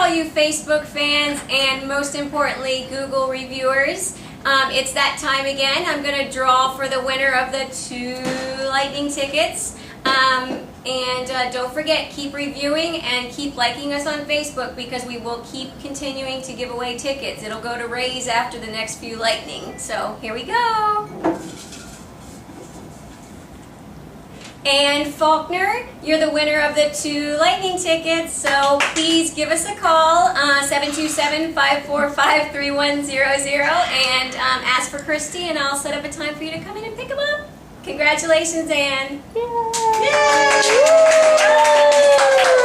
all you Facebook fans and most importantly Google reviewers. It's that time again. I'm going to draw for the winner of the 2 Lightning tickets. And don't forget, keep reviewing and keep liking us on Facebook because we will keep continuing to give away tickets. It'll go to raise after the next few Lightning. So here we go. And Faulkner, you're the winner of the 2 Lightning tickets, so please give us a call, 727-545-3100, and ask for Christy, and I'll set up a time for you to come in and pick them up. Congratulations, Anne. Yay! Yay!